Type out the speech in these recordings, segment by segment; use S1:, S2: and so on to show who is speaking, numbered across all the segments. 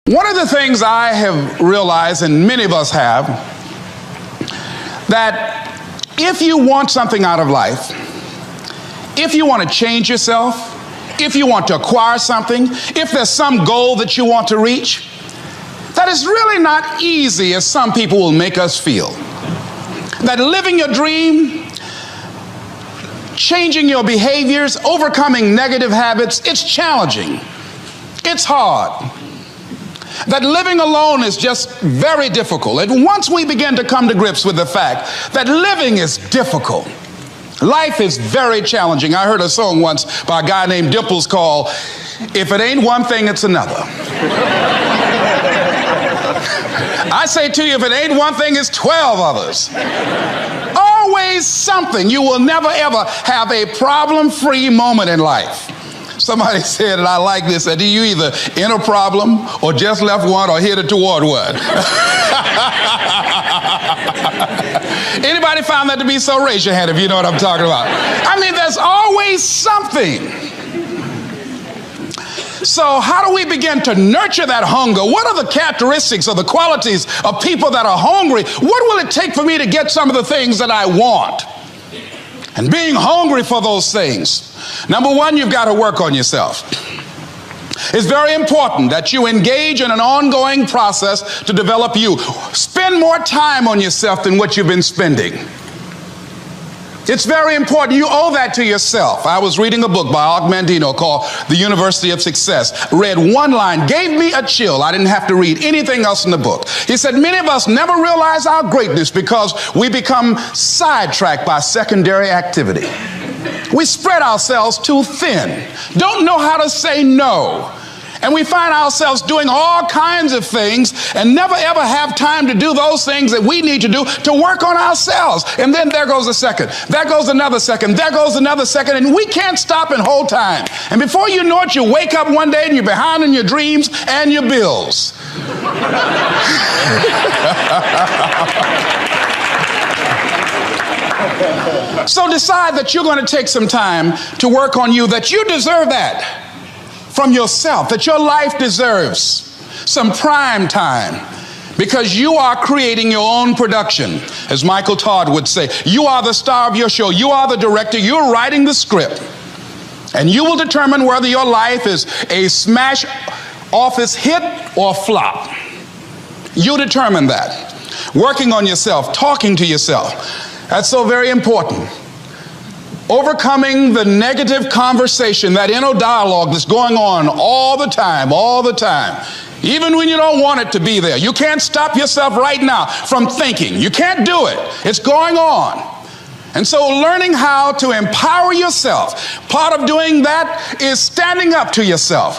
S1: One of the things I have realized, and many of us have, that if you want something out of life, if you want to change yourself, if you want to acquire something, if there's some goal that you want to reach, that is really not easy as some people will make us feel. That living your dream, changing your behaviors, overcoming negative habits, it's challenging. It's hard. That living alone is just very difficult. And once we begin to come to grips with the fact that living is difficult, life is very challenging. I heard a song once by a guy named Dimples called, "If It Ain't One Thing, It's Another." I say to you, if it ain't one thing, it's 12 others. Always something. You will never ever have a problem-free moment in life. Somebody said, and I like this, that you either in a problem or just left one or headed toward one. Anybody found that to be so? Raise your hand if you know what I'm talking about. I mean, there's always something. So how do we begin to nurture that hunger? What are the characteristics or the qualities of people that are hungry? What will it take for me to get some of the things that I want? And being hungry for those things. Number one, you've got to work on yourself. It's very important that you engage in an ongoing process to develop you. Spend more time on yourself than what you've been spending. It's very important. You owe that to yourself. I was reading a book by Og Mandino called The University of Success. Read one line, gave me a chill. I didn't have to read anything else in the book. He said, many of us never realize our greatness because we become sidetracked by secondary activity. We spread ourselves too thin, don't know how to say no. And we find ourselves doing all kinds of things and never ever have time to do those things that we need to do to work on ourselves. And then there goes a second, there goes another second, there goes another second, and we can't stop and hold time. And before you know it, you wake up one day and you're behind on your dreams and your bills. So decide that you're going to take some time to work on you, that you deserve that from yourself, that your life deserves some prime time because you are creating your own production. As Michael Todd would say, you are the star of your show. You are the director. You're writing the script. And you will determine whether your life is a smash office hit or flop. You determine that. Working on yourself, talking to yourself. That's so very important. Overcoming the negative conversation, that inner dialogue that's going on all the time, even when you don't want it to be there. You can't stop yourself right now from thinking. You can't do it. It's going on. And so learning how to empower yourself, part of doing that is standing up to yourself.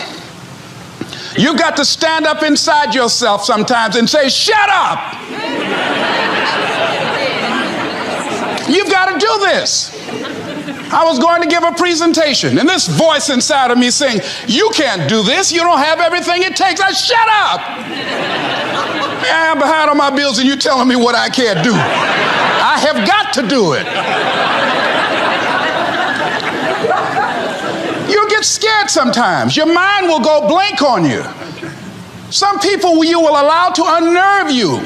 S1: You've got to stand up inside yourself sometimes and say, shut up. You've got to do this. I was going to give a presentation, and this voice inside of me saying, you can't do this. You don't have everything it takes. I shut up. I'm behind on my bills, and you're telling me what I can't do. I have got to do it. You'll get scared sometimes. Your mind will go blank on you. Some people you will allow to unnerve you,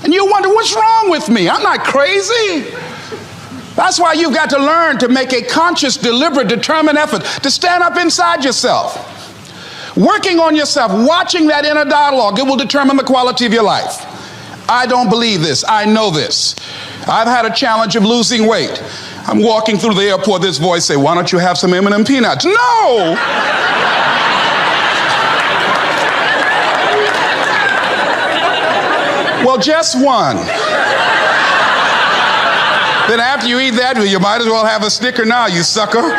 S1: and you wonder, what's wrong with me? I'm not crazy. That's why you've got to learn to make a conscious, deliberate, determined effort to stand up inside yourself. Working on yourself, watching that inner dialogue, it will determine the quality of your life. I don't believe this. I know this. I've had a challenge of losing weight. I'm walking through the airport, this voice say, why don't you have some M&M peanuts? No! Well, just one. Then after you eat that, you might as well have a Snicker now, you sucker.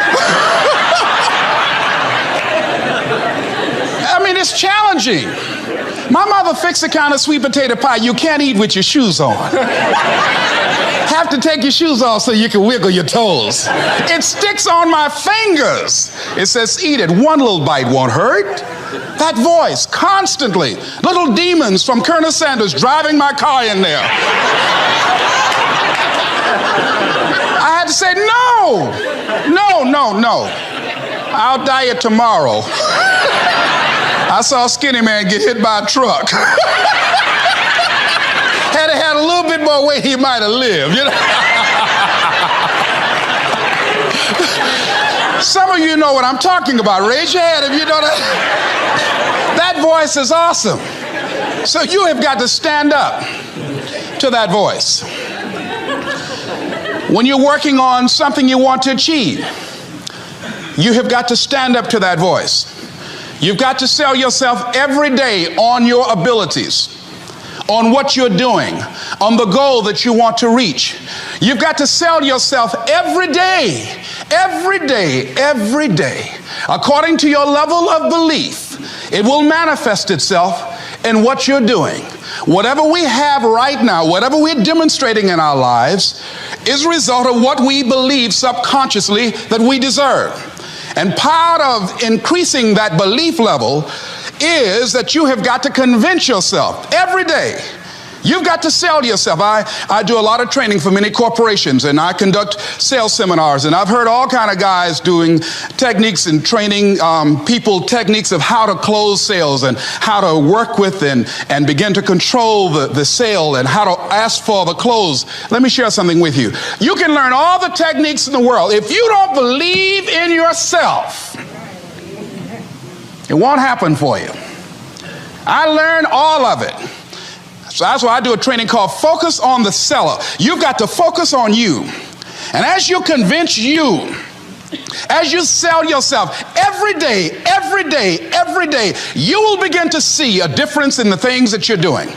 S1: I mean, it's challenging. My mother fixed a kind of sweet potato pie you can't eat with your shoes on. Have to take your shoes off so you can wiggle your toes. It sticks on my fingers. It says, eat it. One little bite won't hurt. That voice, constantly. Little demons from Colonel Sanders driving my car in there. I had to say, no. I'll diet tomorrow. I saw a skinny man get hit by a truck. Had he had a little bit more weight, he might have lived, you know. Some of you know what I'm talking about. Raise your hand if you know that. That voice is awesome. So you have got to stand up to that voice. When you're working on something you want to achieve, you have got to stand up to that voice. You've got to sell yourself every day on your abilities, on what you're doing, on the goal that you want to reach. You've got to sell yourself every day, every day, every day. According to your level of belief, it will manifest itself in what you're doing. Whatever we have right now, whatever we're demonstrating in our lives, is a result of what we believe subconsciously that we deserve. And part of increasing that belief level is that you have got to convince yourself every day. You've got to sell yourself. I do a lot of training for many corporations, and I conduct sales seminars, and I've heard all kind of guys doing techniques and training people techniques of how to close sales and how to work with and begin to control the sale and how to ask for the close. Let me share something with you. You can learn all the techniques in the world. If you don't believe in yourself, it won't happen for you. I learned all of it. So that's why I do a training called Focus on the Seller. You've got to focus on you. And as you convince you, as you sell yourself every day, every day, every day, you will begin to see a difference in the things that you're doing.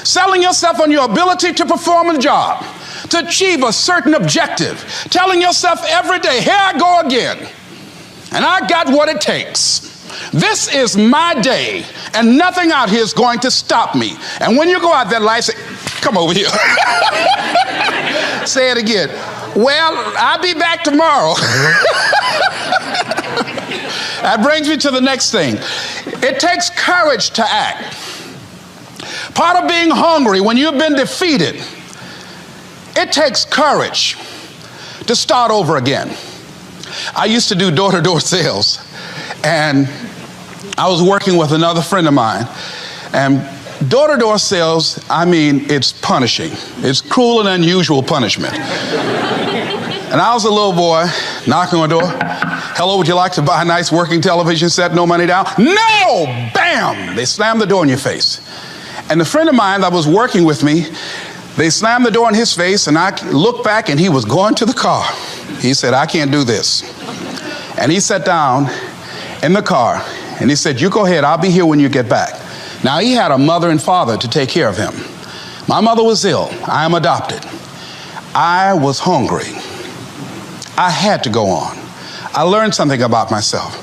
S1: Selling yourself on your ability to perform a job, to achieve a certain objective. Telling yourself every day, here I go again. And I got what it takes. This is my day, and nothing out here is going to stop me. And when you go out there, life say, come over here. Say it again. Well, I'll be back tomorrow. That brings me to the next thing. It takes courage to act. Part of being hungry when you've been defeated, it takes courage to start over again. I used to do door-to-door sales, and I was working with another friend of mine, and door-to-door sales, I mean, it's punishing. It's cruel and unusual punishment. And I was a little boy knocking on the door. Hello, would you like to buy a nice working television set? No money down? No! Bam! They slammed the door in your face. And the friend of mine that was working with me, they slammed the door in his face, and I looked back, and he was going to the car. He said, I can't do this. And he sat down in the car, and he said, you go ahead, I'll be here when you get back. Now, he had a mother and father to take care of him. My mother was ill. I am adopted. I was hungry. I had to go on. I learned something about myself.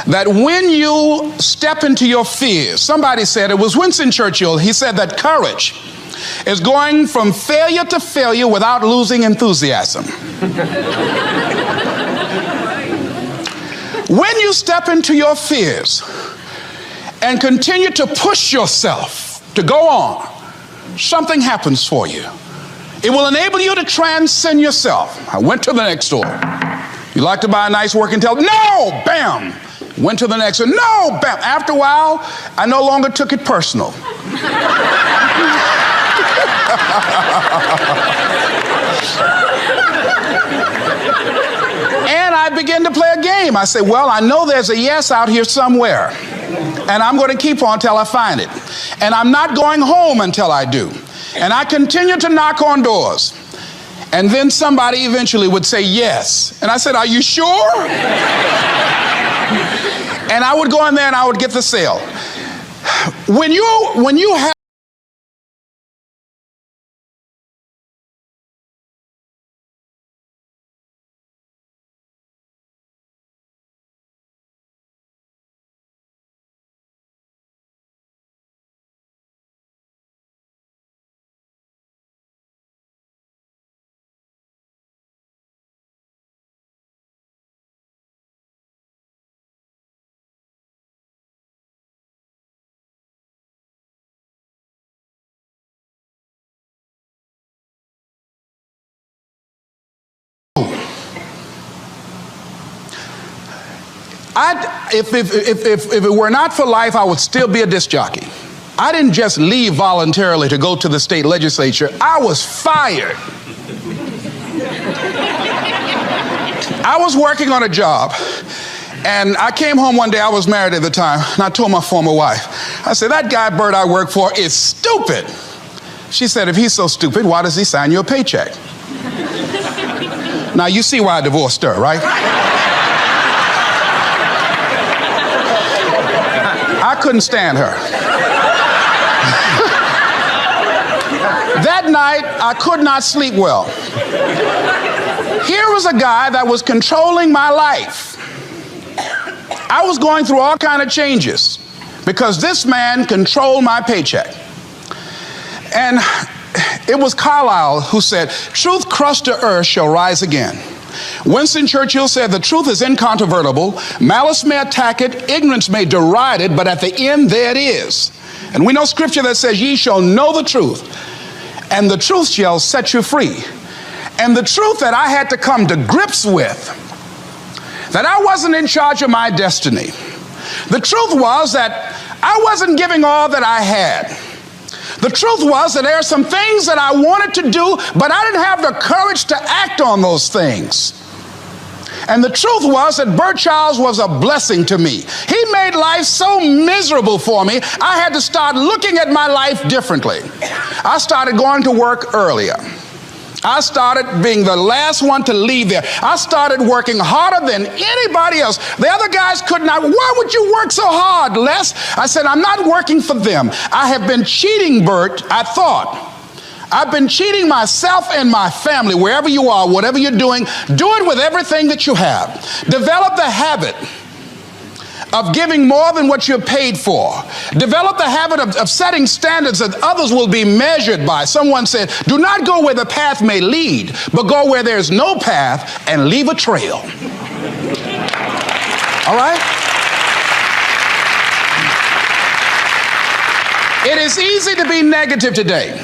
S1: That when you step into your fears, somebody said, it was Winston Churchill, he said that courage is going from failure to failure without losing enthusiasm. When you step into your fears and continue to push yourself to go on, something happens for you. It will enable you to transcend yourself. I went to the next door. You like to buy a nice working television? No! Bam! Went to the next one. No! Bam! After a while, I no longer took it personal. And I began to play a game. I said, well, I know there's a yes out here somewhere, and I'm going to keep on until I find it. And I'm not going home until I do. And I continue to knock on doors. And then somebody eventually would say yes. And I said, are you sure? And I would go in there and I would get the sale. When you have If it were not for life, I would still be a disc jockey. I didn't just leave voluntarily to go to the state legislature. I was fired. I was working on a job, and I came home one day. I was married at the time, and I told my former wife, I said, that guy Bert I work for is stupid. She said, if he's so stupid, why does he sign you a paycheck? Now, you see why I divorced her, right? I couldn't stand her. That night, I could not sleep well. Here was a guy that was controlling my life. I was going through all kinds of changes because this man controlled my paycheck. And it was Carlyle who said, truth crushed to earth shall rise again. Winston Churchill said, the truth is incontrovertible. Malice may attack it, ignorance may deride it, but at the end there it is. And we know scripture that says, ye shall know the truth, and the truth shall set you free. And the truth that I had to come to grips with, that I wasn't in charge of my destiny. The truth was that I wasn't giving all that I had. The truth was that there are some things that I wanted to do, but I didn't have the courage to act on those things. And the truth was that Bert Childs was a blessing to me. He made life so miserable for me, I had to start looking at my life differently. I started going to work earlier. I started being the last one to leave there. I started working harder than anybody else. The other guys could not. Why would you work so hard, Les? I said, I'm not working for them. I have been cheating, Bert, I thought. I've been cheating myself and my family. Wherever you are, whatever you're doing, do it with everything that you have. Develop the habit of giving more than what you're paid for. Develop the habit of setting standards that others will be measured by. Someone said, do not go where the path may lead, but go where there's no path and leave a trail. All right? It is easy to be negative today.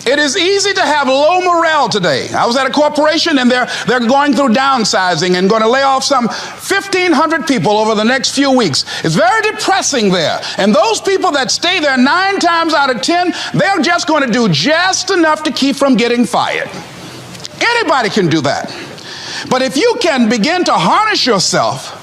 S1: It is easy to have low morale today. I was at a corporation and they're going through downsizing and going to lay off some 1,500 people over the next few weeks. It's very depressing there. And those people that stay there 9 times out of 10, they're just going to do just enough to keep from getting fired. Anybody can do that. But if you can begin to harness yourself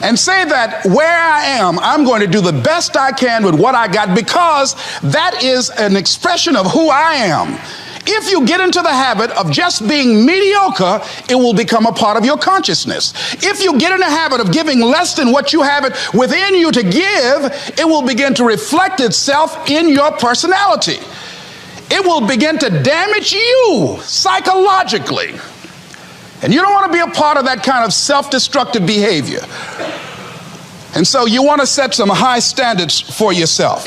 S1: and say that where I am, I'm going to do the best I can with what I got, because that is an expression of who I am. If you get into the habit of just being mediocre, it will become a part of your consciousness. If you get in the habit of giving less than what you have it within you to give, it will begin to reflect itself in your personality. It will begin to damage you psychologically. And you don't want to be a part of that kind of self-destructive behavior. And so you want to set some high standards for yourself.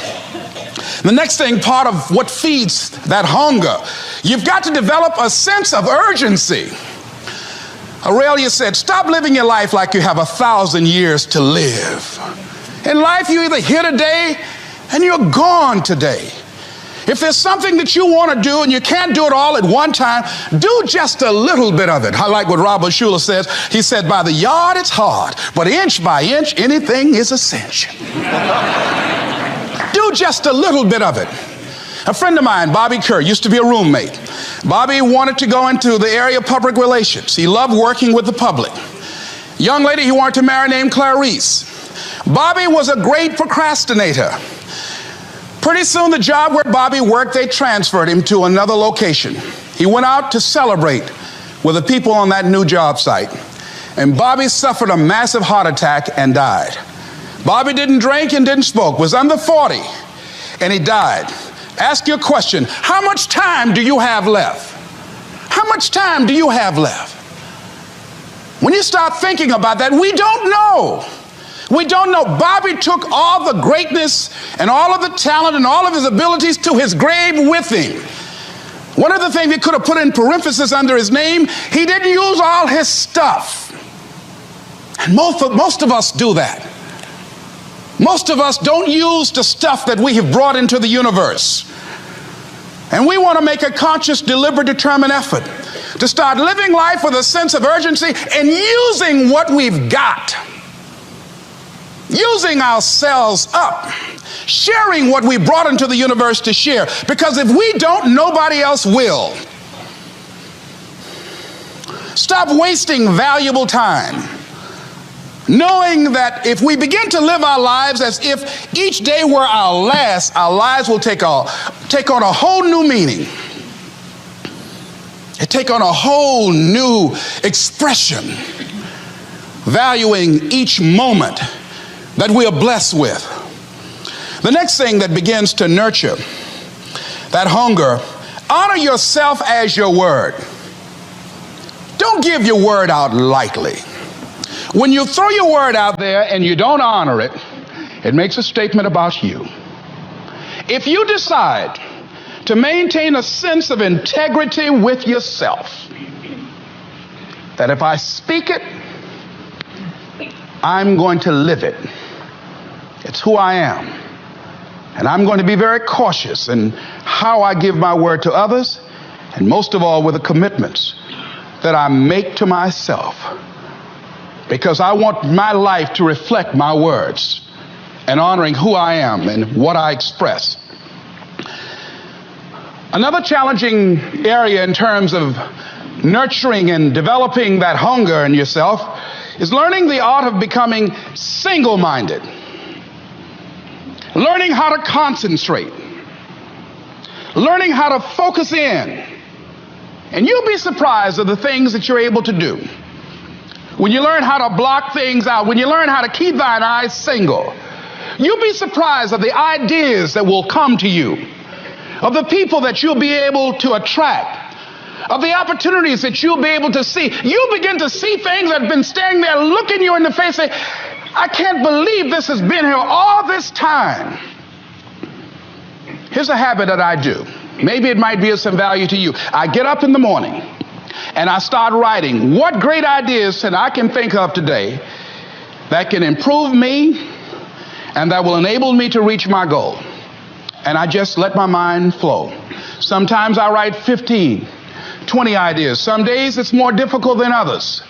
S1: The next thing, part of what feeds that hunger, you've got to develop a sense of urgency. Aurelia said, stop living your life like you have 1,000 years to live. In life, you're either here today and you're gone today. If there's something that you want to do and you can't do it all at one time, do just a little bit of it. I like what Robert Schuller says. He said, by the yard it's hard, but inch by inch, anything is a cinch. Do just a little bit of it. A friend of mine, Bobby Kerr, used to be a roommate. Bobby wanted to go into the area of public relations. He loved working with the public. Young lady he wanted to marry named Clarice. Bobby was a great procrastinator. Pretty soon the job where Bobby worked, they transferred him to another location. He went out to celebrate with the people on that new job site. And Bobby suffered a massive heart attack and died. Bobby didn't drink and didn't smoke, was under 40, and he died. Ask your question, how much time do you have left? How much time do you have left? When you start thinking about that, we don't know. We don't know. Bobby took all the greatness and all of the talent and all of his abilities to his grave with him. One of the things he could have put in parentheses under his name, he didn't use all his stuff. And most of us do that. Most of us don't use the stuff that we have brought into the universe. And we want to make a conscious, deliberate, determined effort to start living life with a sense of urgency and using what we've got. using ourselves up, sharing what we brought into the universe to share. Because if we don't, nobody else will. Stop wasting valuable time, knowing that if we begin to live our lives as if each day were our last, our lives will take on a whole new meaning. It take on a whole new expression, valuing each moment that we are blessed with. The next thing that begins to nurture that hunger, honor yourself as your word. Don't give your word out lightly. When you throw your word out there and you don't honor it, it makes a statement about you. If you decide to maintain a sense of integrity with yourself, that if I speak it, I'm going to live it. It's who I am. And I'm going to be very cautious in how I give my word to others, and most of all with the commitments that I make to myself, because I want my life to reflect my words and honoring who I am and what I express. Another challenging area in terms of nurturing and developing that hunger in yourself is learning the art of becoming single-minded, learning how to concentrate, learning how to focus in. And you'll be surprised at the things that you're able to do. When you learn how to block things out, when you learn how to keep thine eyes single, you'll be surprised at the ideas that will come to you, of the people that you'll be able to attract, of the opportunities that you'll be able to see. You'll begin to see things that have been standing there looking you in the face, saying, I can't believe this has been here all this time. Here's a habit that I do. Maybe it might be of some value to you. I get up in the morning and I start writing what great ideas that I can think of today that can improve me and that will enable me to reach my goal. And I just let my mind flow. Sometimes I write 15, 20 ideas. Some days it's more difficult than others.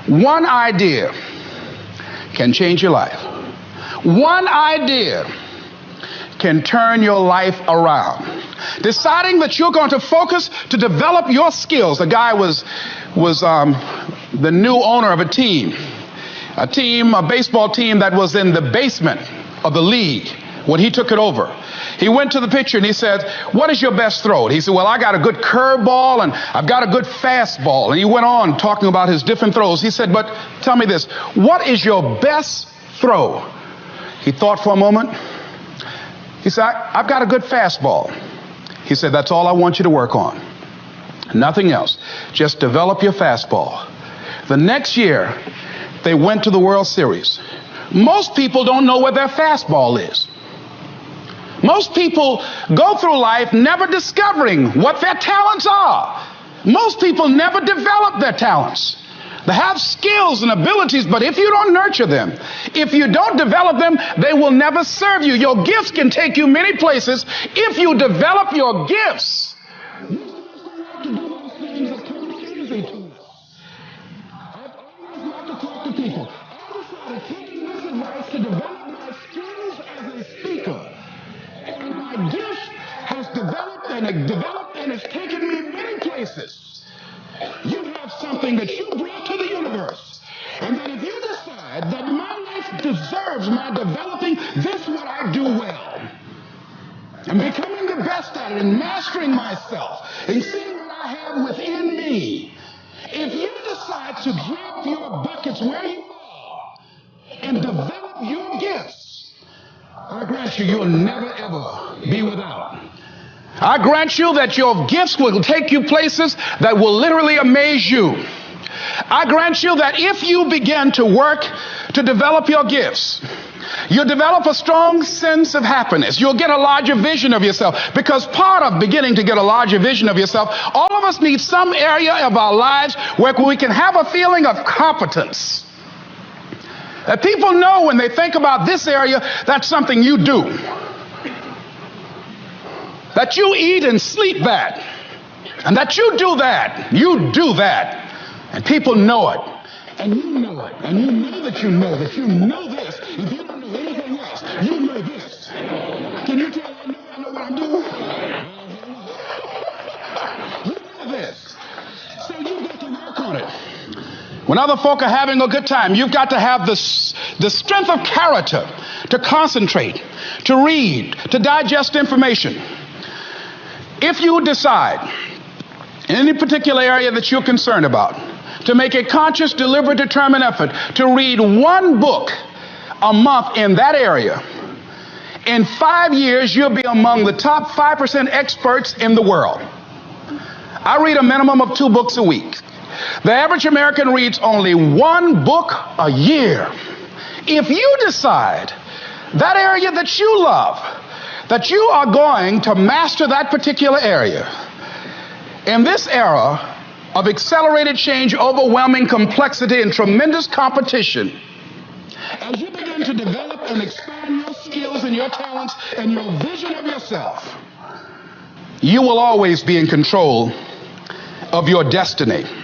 S1: One idea can change your life. One idea can turn your life around. Deciding that you're going to focus to develop your skills. The guy was the new owner of a baseball team that was in the basement of the league when he took it over. He went to the pitcher and he said, what is your best throw? And he said, well, I got a good curveball and I've got a good fastball. And he went on talking about his different throws. He said, but tell me this, what is your best throw? He thought for a moment. He said, I've got a good fastball. He said, that's all I want you to work on. Nothing else. Just develop your fastball. The next year, they went to the World Series. Most people don't know where their fastball is. Most people go through life never discovering what their talents are. Most people never develop their talents. They have skills and abilities, but if you don't nurture them, if you don't develop them, they will never serve you. Your gifts can take you many places if you develop your gifts. Developed and it's taken me many places. You have something that you brought to the universe, and that if you decide that my life deserves my developing, this is what I do well, and becoming the best at it and mastering myself and seeing what I have within me. If you decide to drop your buckets where you are and develop your gifts, I grant you, you'll never ever be without. I grant you that your gifts will take you places that will literally amaze you. I grant you that if you begin to work to develop your gifts, you'll develop a strong sense of happiness. You'll get a larger vision of yourself, because part of beginning to get a larger vision of yourself, all of us need some area of our lives where we can have a feeling of competence. That people know when they think about this area, that's something you do. That you eat and sleep that, and that you do that, and people know it, and you know it, and you know that you know this. If you When other folk are having a good time, you've got to have the strength of character to concentrate, to read, to digest information. If you decide in any particular area that you're concerned about to make a conscious, deliberate, determined effort to read one book a month in that area, in 5 years, you'll be among the top 5% experts in the world. I read a minimum of 2 books a week. The average American reads only 1 book a year. If you decide that area that you love, that you are going to master that particular area, in this era of accelerated change, overwhelming complexity, and tremendous competition, as you begin to develop and expand your skills and your talents and your vision of yourself, you will always be in control of your destiny.